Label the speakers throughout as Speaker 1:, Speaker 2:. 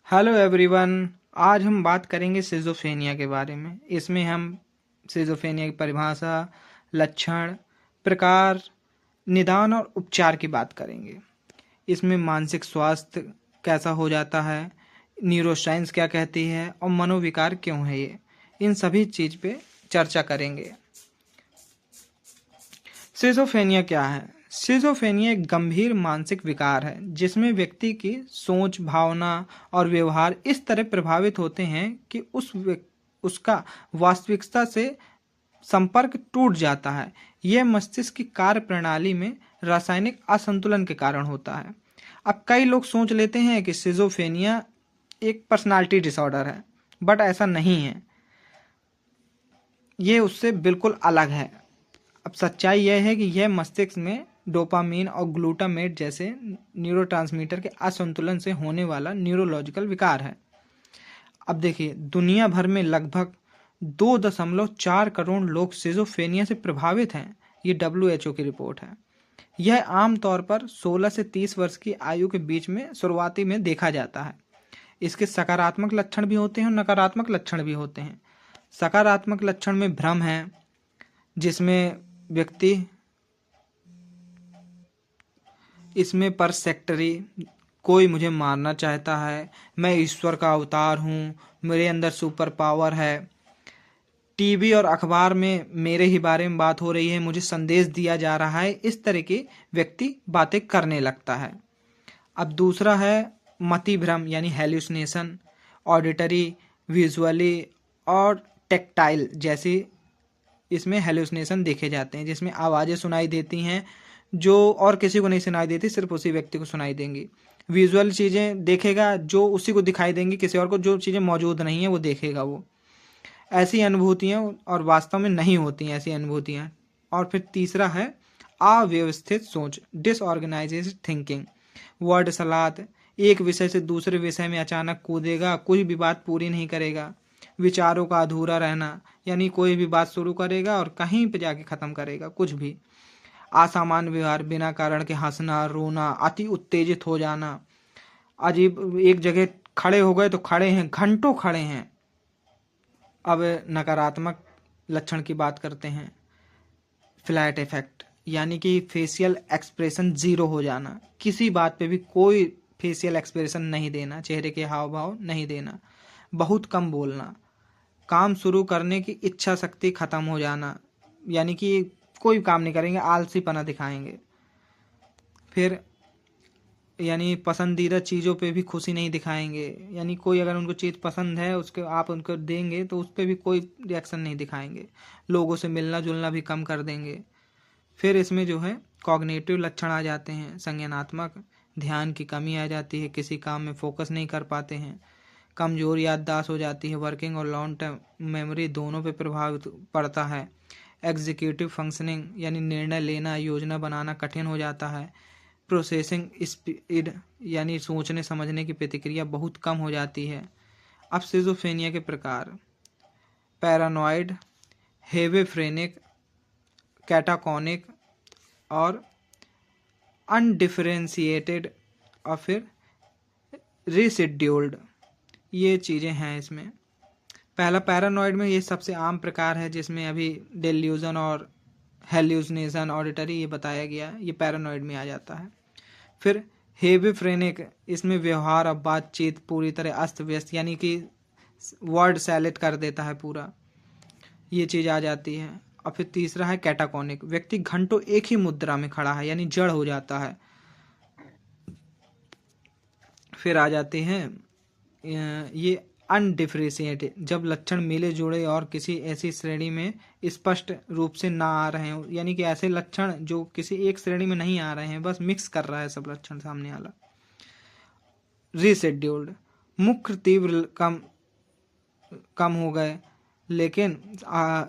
Speaker 1: Hello everyone. आज हम बात करेंगे सिजोफ्रेनिया के बारे में। इसमें हम सिजोफ्रेनिया की परिभाषा, लक्षण, प्रकार, निदान और उपचार की बात करेंगे। इसमें मानसिक स्वास्थ्य कैसा हो जाता है, न्यूरोसाइंस क्या कहती है और मनोविकार क्यों है, ये इन सभी चीज़ पे चर्चा करेंगे। सिजोफ्रेनिया क्या है? सिजोफ्रेनिया एक गंभीर मानसिक विकार है जिसमें व्यक्ति की सोच, भावना और व्यवहार इस तरह प्रभावित होते हैं कि उसका वास्तविकता से संपर्क टूट जाता है। यह मस्तिष्क की कार्य प्रणाली में रासायनिक असंतुलन के कारण होता है। अब कई लोग सोच लेते हैं कि सिजोफ्रेनिया एक पर्सनालिटी डिसऑर्डर है, बट ऐसा नहीं है। ये उससे बिल्कुल अलग है। अब सच्चाई यह है कि यह मस्तिष्क में डोपामीन और ग्लूटामेट जैसे न्यूरोट्रांसमीटर के असंतुलन से होने वाला न्यूरोलॉजिकल विकार है। अब देखिए, दुनिया भर में लगभग 2.4 करोड़ लोग सिजोफ्रेनिया से प्रभावित हैं। ये WHO की रिपोर्ट है। यह आमतौर पर 16 से 30 वर्ष की आयु के बीच में शुरुआती में देखा जाता है। इसके सकारात्मक लक्षण भी होते हैं और नकारात्मक लक्षण भी होते हैं। सकारात्मक लक्षण में भ्रम है, जिसमें व्यक्ति इसमें पर सेक्टरी, कोई मुझे मारना चाहता है, मैं ईश्वर का अवतार हूँ, मेरे अंदर सुपर पावर है, टीवी और अखबार में मेरे ही बारे में बात हो रही है, मुझे संदेश दिया जा रहा है, इस तरह के व्यक्ति बातें करने लगता है। अब दूसरा है मति भ्रम यानी हेल्यूसिनेशन। ऑडिटरी, विजुअली और टेक्टाइल जैसी इसमें हेल्यूसिनेशन देखे जाते हैं, जिसमें आवाज़ें सुनाई देती हैं जो और किसी को नहीं सुनाई देती, सिर्फ उसी व्यक्ति को सुनाई देंगी। विजुअल चीज़ें देखेगा जो उसी को दिखाई देंगी, किसी और को जो चीज़ें मौजूद नहीं है वो देखेगा वो। ऐसी अनुभूतियाँ और वास्तव में नहीं होती हैं ऐसी अनुभूतियाँ। और फिर तीसरा है अव्यवस्थित सोच, डिसऑर्गेनाइज्ड थिंकिंग। वर्ड सलाद, एक विषय से दूसरे विषय में अचानक कूदेगा, कोई भी बात पूरी नहीं करेगा। विचारों का अधूरा रहना, यानी कोई भी बात शुरू करेगा और कहीं पे जाके ख़त्म करेगा कुछ भी। असामान्य व्यवहार, बिना कारण के हंसना, रोना, अति उत्तेजित हो जाना, अजीब एक जगह खड़े हो गए तो खड़े हैं, घंटों खड़े हैं। अब नकारात्मक लक्षण की बात करते हैं। फ्लैट इफेक्ट, यानी कि फेशियल एक्सप्रेशन जीरो हो जाना, किसी बात पे भी कोई फेशियल एक्सप्रेशन नहीं देना, चेहरे के हाव भाव नहीं देना, बहुत कम बोलना, काम शुरू करने की इच्छा शक्ति खत्म हो जाना, यानी कि कोई काम नहीं करेंगे, आलसीपना दिखाएंगे। फिर यानी पसंदीदा चीज़ों पे भी खुशी नहीं दिखाएंगे, यानी कोई अगर उनको चीज़ पसंद है उसके आप उनको देंगे तो उस पर भी कोई रिएक्शन नहीं दिखाएंगे। लोगों से मिलना जुलना भी कम कर देंगे। फिर इसमें जो है कॉग्निटिव लक्षण आ जाते हैं, संज्ञानात्मक, ध्यान की कमी आ जाती है, किसी काम में फोकस नहीं कर पाते हैं, कमजोर याददाश्त हो जाती है, वर्किंग और लॉन्ग टर्म मेमोरी दोनों पे प्रभाव पड़ता है। एग्जीक्यूटिव फंक्शनिंग, यानी निर्णय लेना, योजना बनाना कठिन हो जाता है। प्रोसेसिंग स्पीड, यानी सोचने समझने की प्रतिक्रिया बहुत कम हो जाती है। अब सिजोफ्रेनिया के प्रकार: पैरानॉइड, हेवेफ्रेनिक, कैटाकॉनिक और अनडिफरेंशिएटेड और फिर रिसिड्यूल्ड, ये चीज़ें हैं इसमें। पहला पैरानॉइड में ये सबसे आम प्रकार है, जिसमें अभी डेल्यूजन और हेल्यूसिनेशन, ऑडिटरी ये बताया गया, ये पैरानॉइड में आ जाता है। फिर हेविफ्रेनिक, इसमें व्यवहार और बातचीत पूरी तरह अस्त व्यस्त, यानी कि वर्ड सैलेड कर देता है पूरा, ये चीज़ आ जाती है। और फिर तीसरा है कैटाकॉनिक, व्यक्ति घंटों एक ही मुद्रा में खड़ा है, यानी जड़ हो जाता है। फिर आ जाते हैं ये अनडिफरेंशिएटेड, जब लक्षण मिले जुड़े और किसी ऐसी श्रेणी में स्पष्ट रूप से ना आ रहे हैं, यानी कि ऐसे लक्षण जो किसी एक श्रेणी में नहीं आ रहे हैं, बस मिक्स कर रहा है सब लक्षण सामने वाला। रिशेड्यूल्ड, मुख्य तीव्र कम कम हो गए, लेकिन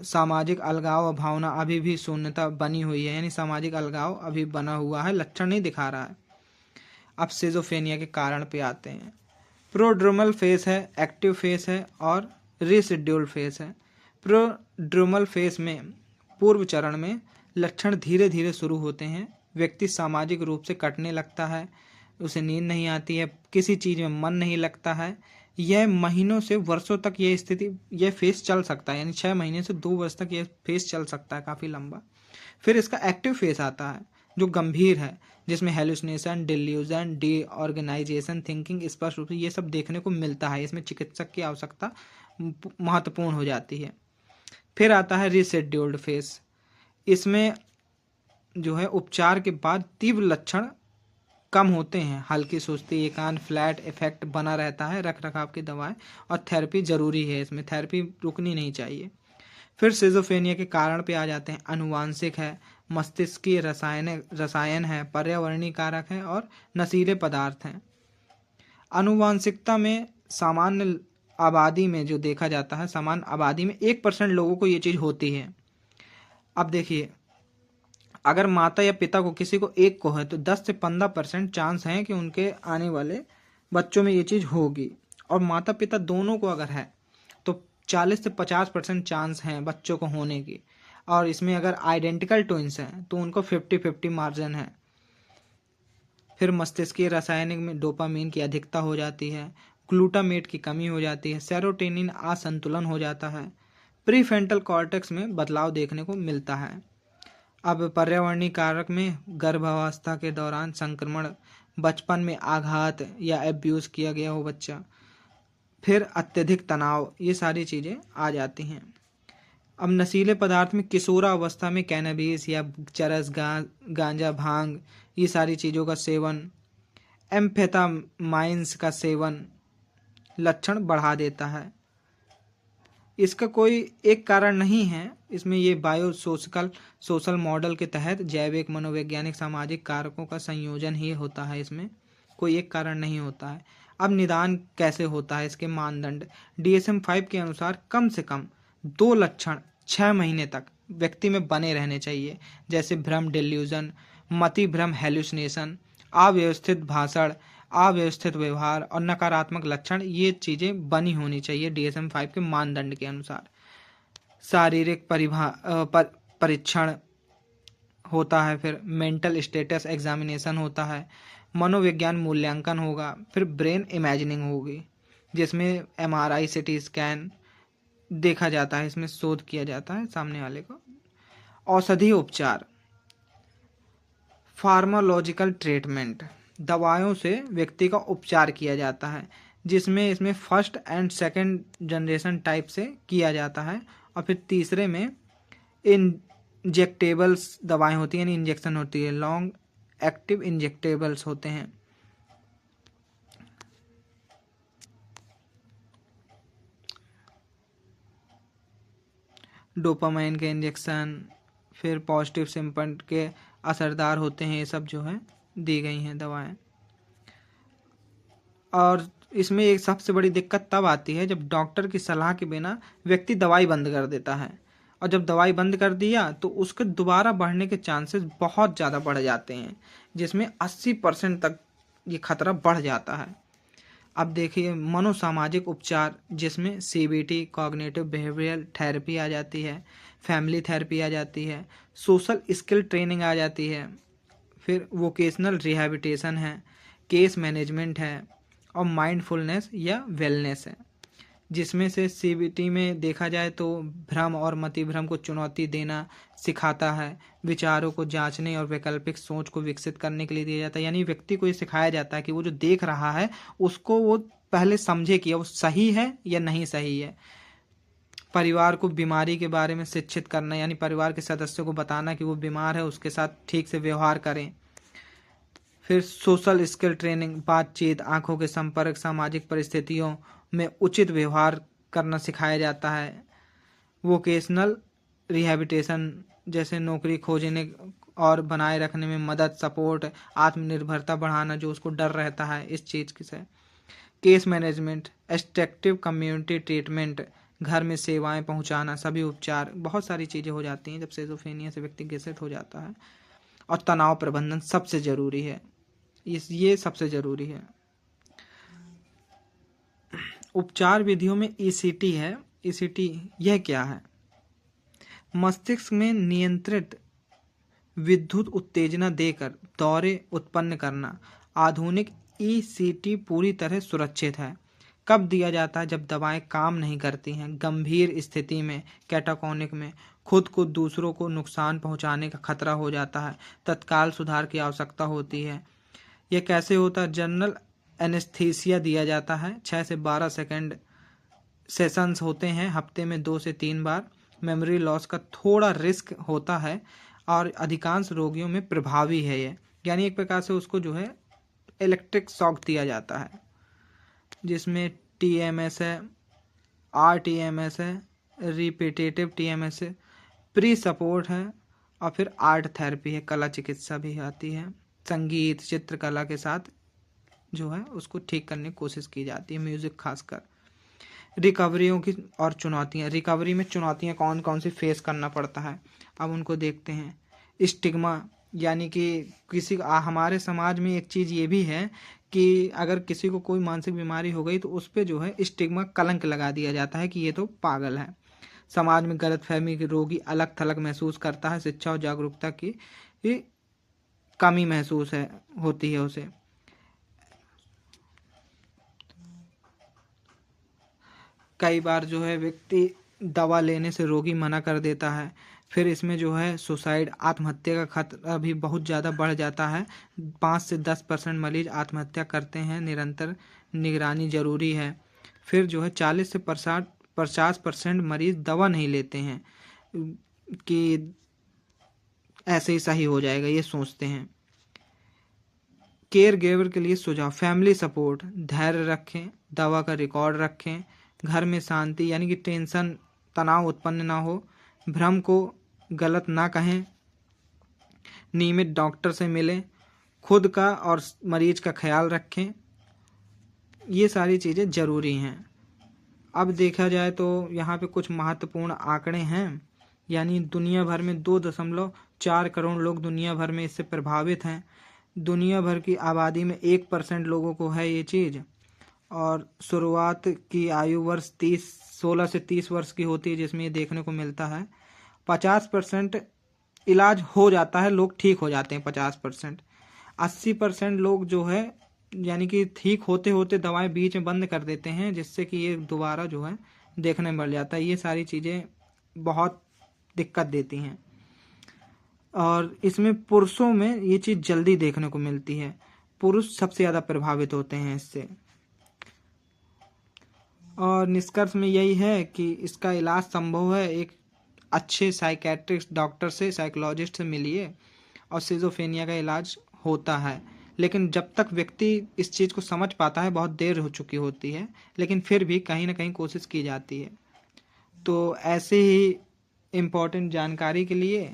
Speaker 1: सामाजिक अलगाव और भावना अभी भी शून्यता बनी हुई है, यानी सामाजिक अलगाव अभी बना हुआ है, लक्षण नहीं दिखा रहा है। अब सिजोफ्रेनिया के कारण पे आते हैं। प्रोड्रोमल फेस है, एक्टिव फेस है और रिशेड्यूल्ड फेस है। प्रोड्रोमल फेस में पूर्व चरण में लक्षण धीरे धीरे शुरू होते हैं, व्यक्ति सामाजिक रूप से कटने लगता है, उसे नींद नहीं आती है, किसी चीज़ में मन नहीं लगता है। यह महीनों से वर्षों तक ये स्थिति, यह फेस चल सकता है, यानी 6 महीने से 2 वर्ष तक ये फेस चल सकता है, काफ़ी लंबा। फिर इसका एक्टिव फेस आता है जो गंभीर है, जिसमें हेलुसिनेशन, डिल्यूजन, डीऑर्गेनाइजेशन, थिंकिंग स्पष्ट रूप से ये सब देखने को मिलता है। इसमें चिकित्सक की आवश्यकता महत्वपूर्ण हो जाती है। फिर आता है रिशेड्यूल्ड फेस। इसमें जो है उपचार के बाद तीव्र लक्षण कम होते हैं, हल्की सुस्ती, एकांत, फ्लैट इफेक्ट बना रहता है, रख रखाव की दवाएं और थेरेपी जरूरी है, इसमें थेरेपी रुकनी नहीं चाहिए। फिर सिजोफ्रेनिया के कारण पे आ जाते हैं। अनुवांशिक है, मस्तिष्कीय रसायन है, पर्यावरणीय कारक है और नशीले पदार्थ हैं। अनुवांशिकता में सामान्य आबादी में जो देखा जाता है, सामान्य आबादी में 1% लोगों को ये चीज़ होती है। अब देखिए, अगर माता या पिता को किसी को एक को है तो 10 से 15% चांस हैं कि उनके आने वाले बच्चों में ये चीज़ होगी, और माता पिता दोनों को अगर है तो 40 से 50% चांस हैं बच्चों को होने की। और इसमें अगर आइडेंटिकल ट्विंस हैं तो उनको 50-50 मार्जिन है। फिर मस्तिष्कीय रासायनिक में डोपामीन की अधिकता हो जाती है, ग्लूटामेट की कमी हो जाती है, सेरोटोनिन असंतुलन हो जाता है, प्रीफ्रंटल कॉर्टेक्स में बदलाव देखने को मिलता है। अब पर्यावरणीय कारक में गर्भावस्था के दौरान संक्रमण, बचपन में आघात या एब्यूज़ किया गया हो बच्चा, फिर अत्यधिक तनाव, ये सारी चीज़ें आ जाती हैं। अब नशीले पदार्थ में किशोरावस्था में कैनबिस या चरस, गांजा, भांग, ये सारी चीज़ों का सेवन, एम्फेटामाइंस का सेवन लक्षण बढ़ा देता है। इसका कोई एक कारण नहीं है, इसमें ये सोशल मॉडल के तहत जैविक, मनोवैज्ञानिक, सामाजिक कारकों का संयोजन ही होता है, इसमें कोई एक कारण नहीं होता है। अब निदान कैसे होता है, इसके मानदंड DSM-5 के अनुसार कम से कम 2 लक्षण 6 महीने तक व्यक्ति में बने रहने चाहिए, जैसे भ्रम, डिल्यूजन, मति भ्रम, हेलुसिनेशन, अव्यवस्थित भाषण, अव्यवस्थित व्यवहार और नकारात्मक लक्षण, ये चीज़ें बनी होनी चाहिए DSM-5 के मानदंड के अनुसार। शारीरिक परीक्षण होता है, फिर मेंटल स्टेटस एग्जामिनेशन होता है, मनोविज्ञान मूल्यांकन होगा, फिर ब्रेन इमेजिनिंग होगी, जिसमें MRI, CT स्कैन देखा जाता है, इसमें शोध किया जाता है सामने वाले को। औषधि उपचार, फार्माकोलॉजिकल ट्रीटमेंट, दवाओं से व्यक्ति का उपचार किया जाता है, जिसमें इसमें first and second generation type से किया जाता है, और फिर तीसरे में इंजेक्टेबल्स दवाएं होती हैं, यानी इंजेक्शन होती है, लॉन्ग एक्टिव इंजेक्टेबल्स होते हैं। डोपामाइन के इंजेक्शन, फिर पॉजिटिव सिम्पटम के असरदार होते हैं, ये सब जो है दी गई हैं दवाएं। और इसमें एक सबसे बड़ी दिक्कत तब आती है जब डॉक्टर की सलाह के बिना व्यक्ति दवाई बंद कर देता है, और जब दवाई बंद कर दिया तो उसके दोबारा बढ़ने के चांसेस बहुत ज़्यादा बढ़ जाते हैं, जिसमें 80% तक ये खतरा बढ़ जाता है। अब देखिए मनोसामाजिक उपचार, जिसमें CBT, कॉग्निटिव बिहेवियरल थेरेपी आ जाती है, फैमिली थेरेपी आ जाती है, सोशल स्किल ट्रेनिंग आ जाती है, फिर वोकेशनल रिहैबिलिटेशन है, केस मैनेजमेंट है और माइंडफुलनेस या वेलनेस है। जिसमें से CBT में देखा जाए तो भ्रम और मति भ्रम को चुनौती देना सिखाता है, विचारों को जांचने और वैकल्पिक सोच को विकसित करने के लिए दिया जाता है, यानी व्यक्ति को ये सिखाया जाता है कि वो जो देख रहा है उसको वो पहले समझे कि वो सही है या नहीं सही है। परिवार को बीमारी के बारे में शिक्षित करना, यानी परिवार के सदस्यों को बताना कि वो बीमार है, उसके साथ ठीक से व्यवहार करें। फिर सोशल स्किल ट्रेनिंग, बातचीत, आंखों के संपर्क, सामाजिक परिस्थितियों में उचित व्यवहार करना सिखाया जाता है। वोकेशनल रिहैबिलिटेशन, जैसे नौकरी खोजने और बनाए रखने में मदद, सपोर्ट, आत्मनिर्भरता बढ़ाना, जो उसको डर रहता है इस चीज़ से। केस मैनेजमेंट, एस्ट्रक्टिव कम्युनिटी ट्रीटमेंट, घर में सेवाएं पहुंचाना, सभी उपचार, बहुत सारी चीज़ें हो जाती हैं जब सिजोफ्रेनिया से व्यक्ति ग्रसित हो जाता है। और तनाव प्रबंधन सबसे ज़रूरी है, ये सबसे ज़रूरी है। उपचार विधियों में ECT है। ECT यह क्या है? मस्तिष्क में नियंत्रित विद्युत उत्तेजना देकर दौरे उत्पन्न करना आधुनिक ईसीटी पूरी तरह सुरक्षित है। कब दिया जाता है? जब दवाएं काम नहीं करती हैं, गंभीर स्थिति में, कैटाटोनिक में, खुद को दूसरों को नुकसान पहुंचाने का खतरा हो जाता है, तत्काल सुधार की आवश्यकता होती है। यह कैसे होता है? जनरल एनेस्थीसिया दिया जाता है। 6 से 12 सेकंड सेशंस होते हैं, हफ्ते में 2 से 3 बार। मेमोरी लॉस का थोड़ा रिस्क होता है और अधिकांश रोगियों में प्रभावी है ये, यानी एक प्रकार से उसको जो है इलेक्ट्रिक शॉक दिया जाता है, जिसमें टीएमएस है, आरटीएमएस है, रिपीटेटिव टीएमएस है, प्री सपोर्ट है और फिर आर्ट थेरेपी है, कला चिकित्सा भी आती है। संगीत चित्रकला के साथ जो है उसको ठीक करने की कोशिश की जाती है, म्यूजिक खासकर। रिकवरियों की और चुनौतियाँ, रिकवरी में चुनौतियाँ कौन कौन सी फेस करना पड़ता है, अब उनको देखते हैं। स्टिग्मा, यानी कि हमारे समाज में एक चीज़ ये भी है कि अगर किसी को कोई मानसिक बीमारी हो गई तो उस पर जो है स्टिग्मा, कलंक लगा दिया जाता है कि ये तो पागल है। समाज में गलतफहमी की रोगी अलग थलग महसूस करता है, शिक्षा और जागरूकता की कमी महसूस होती है उसे। कई बार जो है व्यक्ति दवा लेने से रोगी मना कर देता है। फिर इसमें जो है सुसाइड, आत्महत्या का खतरा भी बहुत ज़्यादा बढ़ जाता है। 5 से 10% मरीज आत्महत्या करते हैं, निरंतर निगरानी जरूरी है। फिर जो है 40 से 50% मरीज दवा नहीं लेते हैं कि ऐसे ही सही हो जाएगा, ये सोचते हैं। केयर गिवर के लिए सुझाव, फैमिली सपोर्ट, धैर्य रखें, दवा का रिकॉर्ड रखें, घर में शांति, यानी कि टेंशन, तनाव उत्पन्न ना हो, भ्रम को गलत ना कहें, नियमित डॉक्टर से मिलें, खुद का और मरीज का ख्याल रखें। ये सारी चीज़ें ज़रूरी हैं। अब देखा जाए तो यहाँ पे कुछ महत्वपूर्ण आंकड़े हैं, यानी दुनिया भर में 2.4 करोड़ लोग दुनिया भर में इससे प्रभावित हैं। दुनिया भर की आबादी में 1% लोगों को है ये चीज़, और शुरुआत की आयु वर्ष 16 से 30 वर्ष की होती है, जिसमें ये देखने को मिलता है। 50% इलाज हो जाता है, लोग ठीक हो जाते हैं 50%। 80% लोग जो है यानी कि ठीक होते होते दवाएं बीच में बंद कर देते हैं, जिससे कि ये दोबारा जो है देखने में बढ़ जाता है। ये सारी चीज़ें बहुत दिक्कत देती हैं, और इसमें पुरुषों में ये चीज़ जल्दी देखने को मिलती है। पुरुष सबसे ज़्यादा प्रभावित होते हैं इससे। और निष्कर्ष में यही है कि इसका इलाज संभव है। एक अच्छे साइकेट्रिस्ट डॉक्टर से, साइकोलॉजिस्ट से मिलिए, और सिजोफ्रेनिया का इलाज होता है। लेकिन जब तक व्यक्ति इस चीज़ को समझ पाता है बहुत देर हो चुकी होती है, लेकिन फिर भी कहीं ना कहीं कोशिश की जाती है। तो ऐसे ही इम्पोर्टेंट जानकारी के लिए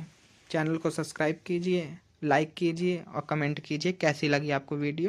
Speaker 1: चैनल को सब्सक्राइब कीजिए, लाइक कीजिए और कमेंट कीजिए कैसी लगी आपको वीडियो।